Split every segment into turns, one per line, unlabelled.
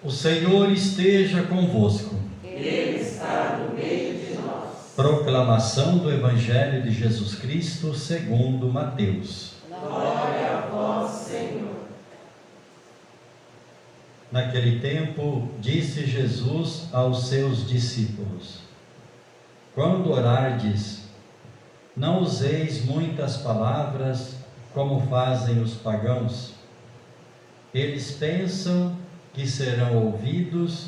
O Senhor esteja convosco.
Ele está no meio de nós.
Proclamação do Evangelho de Jesus Cristo segundo Mateus.
Glória a vós, Senhor.
Naquele tempo, disse Jesus aos seus discípulos: Quando orardes, não useis muitas palavras, como fazem os pagãos. Eles pensam que serão ouvidos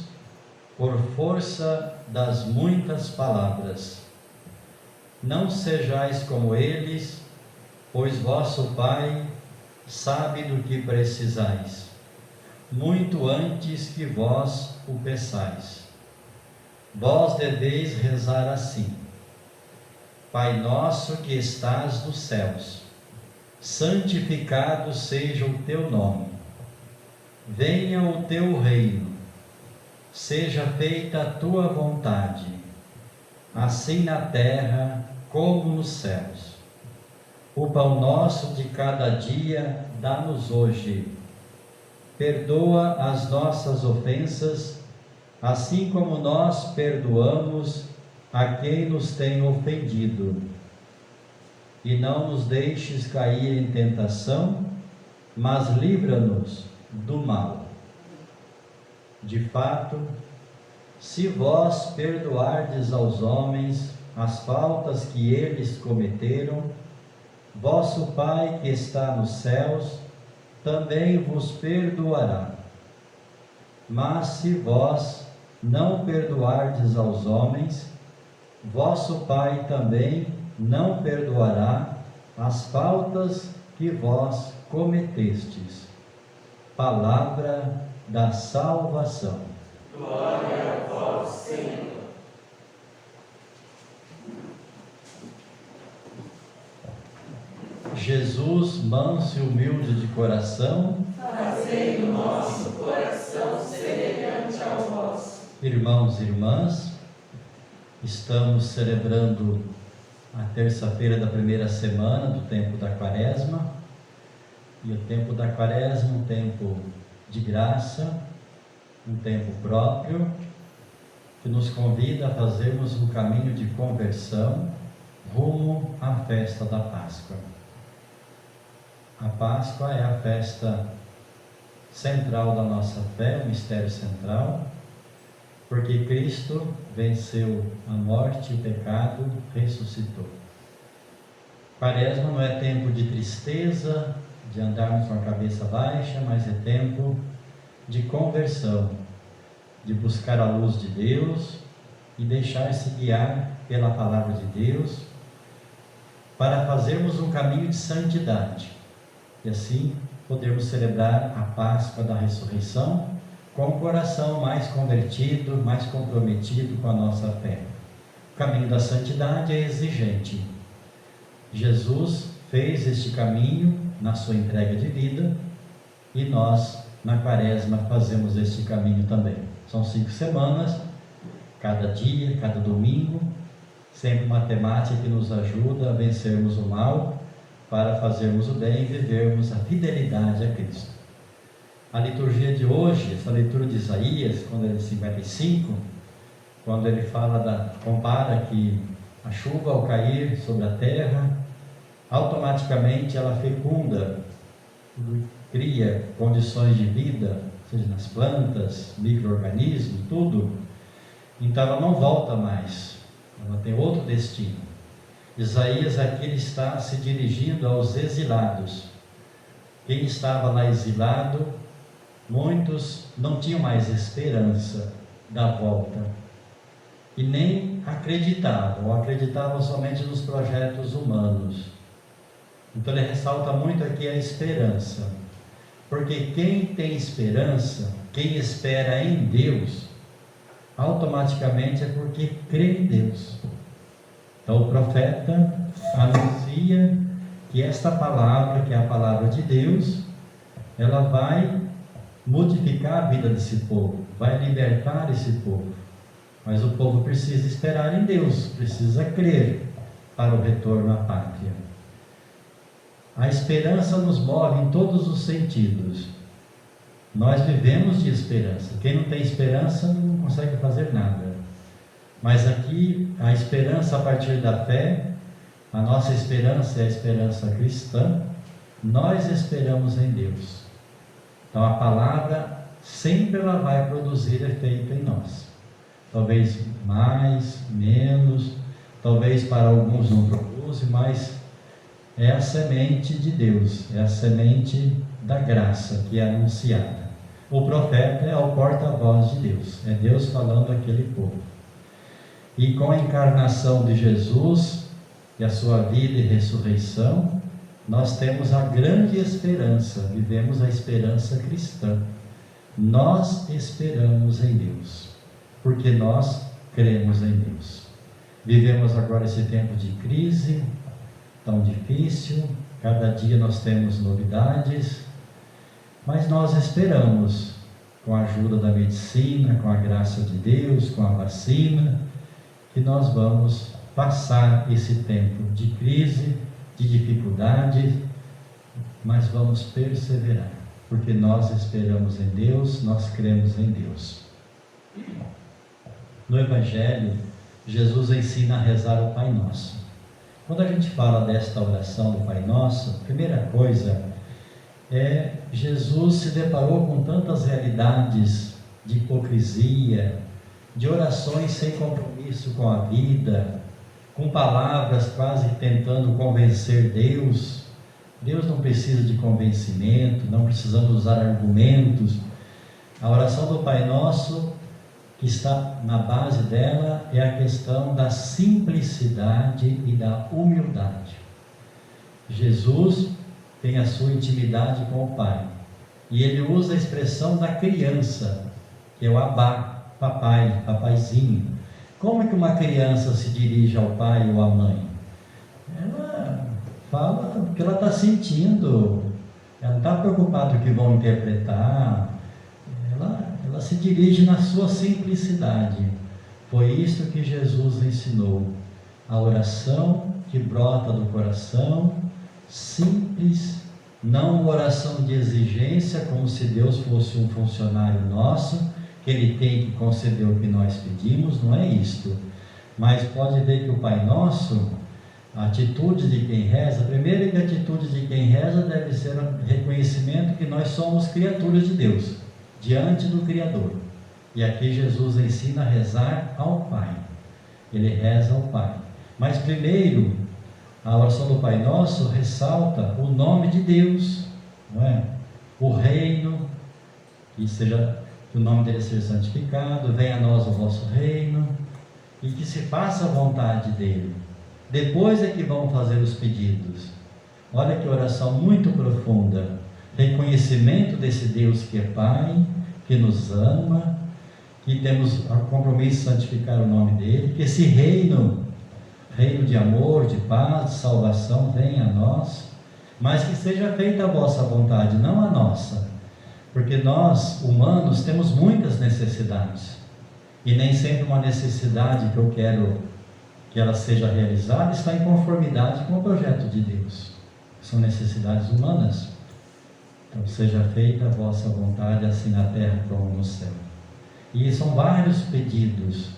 por força das muitas palavras. Não sejais como eles, pois vosso Pai sabe do que precisais, muito antes que vós o peçais. Vós deveis rezar assim: Pai nosso que estás nos céus, santificado seja o teu nome. Venha o teu reino. Seja feita a tua vontade, assim na terra como nos céus. O pão nosso de cada dia dá-nos hoje. Perdoa as nossas ofensas, assim como nós perdoamos a quem nos tem ofendido. E não nos deixes cair em tentação, mas livra-nos do mal. De fato, se vós perdoardes aos homens as faltas que eles cometeram, vosso Pai que está nos céus também vos perdoará. Mas se vós não perdoardes aos homens, vosso Pai também não perdoará as faltas que vós cometestes. Palavra da salvação.
Glória a vós, Senhor.
Jesus, manso e humilde de coração,
fazei o nosso coração semelhante ao vosso.
Irmãos e irmãs, estamos celebrando a terça-feira da primeira semana do tempo da Quaresma. E o tempo da Quaresma, um tempo de graça, um tempo próprio, que nos convida a fazermos um caminho de conversão rumo à festa da Páscoa. A Páscoa é a festa central da nossa fé, o mistério central, porque Cristo venceu a morte e o pecado, ressuscitou. Quaresma não é tempo de tristeza, de andarmos com a cabeça baixa, mas é tempo de conversão, de buscar a luz de Deus e deixar-se guiar pela palavra de Deus, para fazermos um caminho de santidade e assim podermos celebrar a Páscoa da ressurreição com o coração mais convertido, mais comprometido com a nossa fé. O caminho da santidade é exigente. Jesus fez este caminho na sua entrega de vida e nós, na Quaresma, fazemos este caminho também. São 5 semanas, cada dia, cada domingo, sempre uma temática que nos ajuda a vencermos o mal, para fazermos o bem e vivermos a fidelidade a Cristo. A liturgia de hoje, essa leitura de Isaías, quando ele é 55, quando ele compara que a chuva ao cair sobre a terra, automaticamente ela fecunda, cria condições de vida, seja nas plantas, micro-organismos, tudo. Então ela não volta mais, ela tem outro destino. Isaías aqui ele está se dirigindo aos exilados. Quem estava lá exilado, muitos não tinham mais esperança da volta e nem acreditavam, ou acreditavam somente nos projetos humanos. Então ele ressalta muito aqui a esperança, porque quem tem esperança, quem espera em Deus, automaticamente é porque crê em Deus. Então o profeta anuncia que esta palavra, que é a palavra de Deus, ela vai modificar a vida desse povo, vai libertar esse povo. Mas o povo precisa esperar em Deus, precisa crer para o retorno à pátria. A esperança nos move em todos os sentidos. Nós vivemos de esperança. Quem não tem esperança não consegue fazer nada. Mas aqui, a esperança a partir da fé, a nossa esperança é a esperança cristã, nós esperamos em Deus. Então a palavra sempre ela vai produzir efeito em nós. Talvez mais, menos, talvez para alguns não produza, mas é a semente de Deus, é a semente da graça que é anunciada. O profeta é o porta-voz de Deus, é Deus falando àquele povo. E com a encarnação de Jesus e a sua vida e ressurreição, nós temos a grande esperança, vivemos a esperança cristã. Nós esperamos em Deus, porque nós cremos em Deus. Vivemos agora esse tempo de crise, tão difícil, cada dia nós temos novidades, mas nós esperamos, com a ajuda da medicina, com a graça de Deus, com a vacina, que nós vamos passar esse tempo de crise, de dificuldade, mas vamos perseverar, porque nós esperamos em Deus, nós cremos em Deus. No Evangelho, Jesus ensina a rezar o Pai Nosso. Quando a gente fala desta oração do Pai Nosso, a primeira coisa é Jesus se deparou com tantas realidades de hipocrisia, de orações sem compromisso com a vida, com palavras quase tentando convencer Deus. Deus não precisa de convencimento, não precisamos usar argumentos. A oração do Pai Nosso, que está na base dela, é a questão da simplicidade e da humildade. Jesus tem a sua intimidade com o Pai, e ele usa a expressão da criança, que é o Abá, papai, papaizinho. Como é que uma criança se dirige ao pai ou à mãe? Ela fala o que ela está sentindo, ela não está preocupada com o que vão interpretar, ela se dirige na sua simplicidade. Foi isso que Jesus ensinou, a oração que brota do coração, simples, não uma oração de exigência, como se Deus fosse um funcionário nosso, que Ele tem que conceder o que nós pedimos, não é isto. Mas pode ver que o Pai Nosso, a atitude de quem reza, a primeira atitude de quem reza deve ser o reconhecimento que nós somos criaturas de Deus, diante do Criador. E aqui Jesus ensina a rezar ao Pai. Ele reza ao Pai. Mas primeiro, a oração do Pai Nosso ressalta o nome de Deus, não é? O reino, que o nome dele seja santificado, venha a nós o vosso reino, e que se faça a vontade dele. Depois é que vão fazer os pedidos. Olha que oração muito profunda, reconhecimento desse Deus que é Pai, que nos ama, que temos o compromisso de santificar o nome dele, que esse reino de amor, de paz, de salvação, venha a nós, mas que seja feita a vossa vontade, não a nossa. Porque nós, humanos, temos muitas necessidades, e nem sempre uma necessidade que eu quero que ela seja realizada está em conformidade com o projeto de Deus. São necessidades humanas. Então seja feita a vossa vontade, assim na terra como no céu. E são vários pedidos.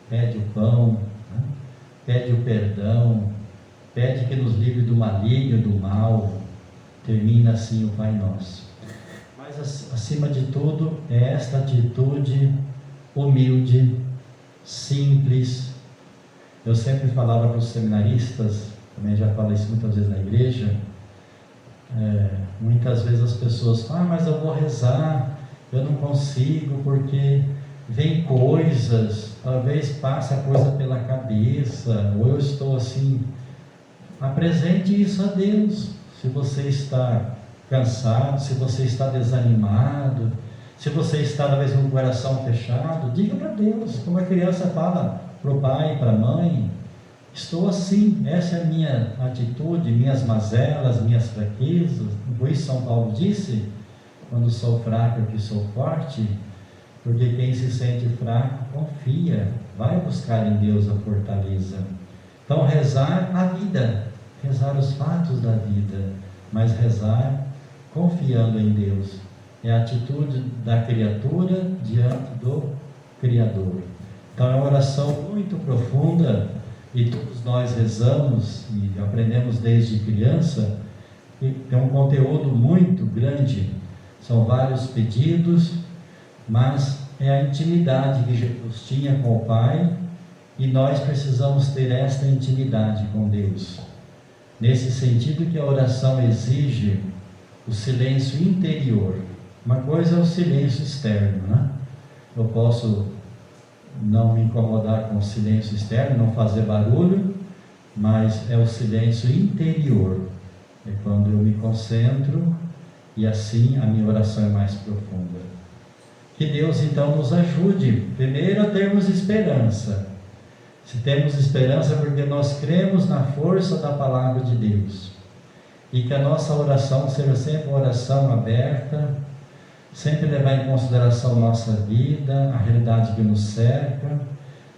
Pede o pão, né? Pede o perdão, pede que nos livre do maligno, do mal. Termina assim o Pai Nosso. Mas acima de tudo é esta atitude humilde, simples. Eu sempre falava para os seminaristas, também já falei isso muitas vezes na igreja, muitas vezes as pessoas falam, mas eu vou rezar, eu não consigo porque vem coisas, talvez passe a coisa pela cabeça, ou eu estou assim. Apresente isso a Deus. Se você está cansado, se você está desanimado, se você está talvez com o coração fechado, diga para Deus, como a criança fala para o pai, para a mãe: estou assim, essa é a minha atitude, minhas mazelas, minhas fraquezas. Por isso São Paulo disse: quando sou fraco eu que sou forte, porque quem se sente fraco confia, vai buscar em Deus a fortaleza. Então rezar a vida, rezar os fatos da vida, mas rezar confiando em Deus, é a atitude da criatura diante do Criador. Então é uma oração muito profunda e todos nós rezamos e aprendemos desde criança, e tem um conteúdo muito grande, são vários pedidos, mas é a intimidade que Jesus tinha com o Pai e nós precisamos ter esta intimidade com Deus. Nesse sentido que a oração exige o silêncio interior. Uma coisa é o silêncio externo, né? Eu posso não me incomodar com o silêncio externo, não fazer barulho, mas é o silêncio interior. É quando eu me concentro e assim a minha oração é mais profunda. Que Deus então nos ajude, primeiro a termos esperança. Se temos esperança, porque nós cremos na força da palavra de Deus. E que a nossa oração seja sempre uma oração aberta, sempre levar em consideração nossa vida, a realidade que nos cerca,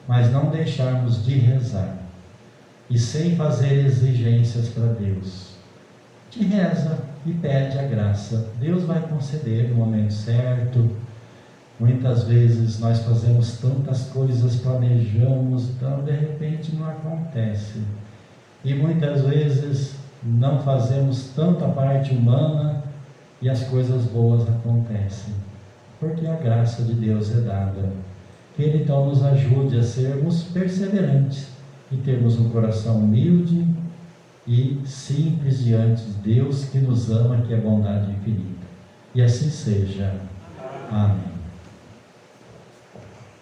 mas não deixarmos de rezar. E sem fazer exigências para Deus. Que reza e pede a graça. Deus vai conceder no momento certo. Muitas vezes nós fazemos tantas coisas, planejamos, então de repente não acontece. E muitas vezes não fazemos tanta parte humana e as coisas boas acontecem. Porque a graça de Deus é dada. Que Ele então nos ajude a sermos perseverantes e termos um coração humilde e simples diante de Deus que nos ama, que é bondade infinita. E assim seja. Amém.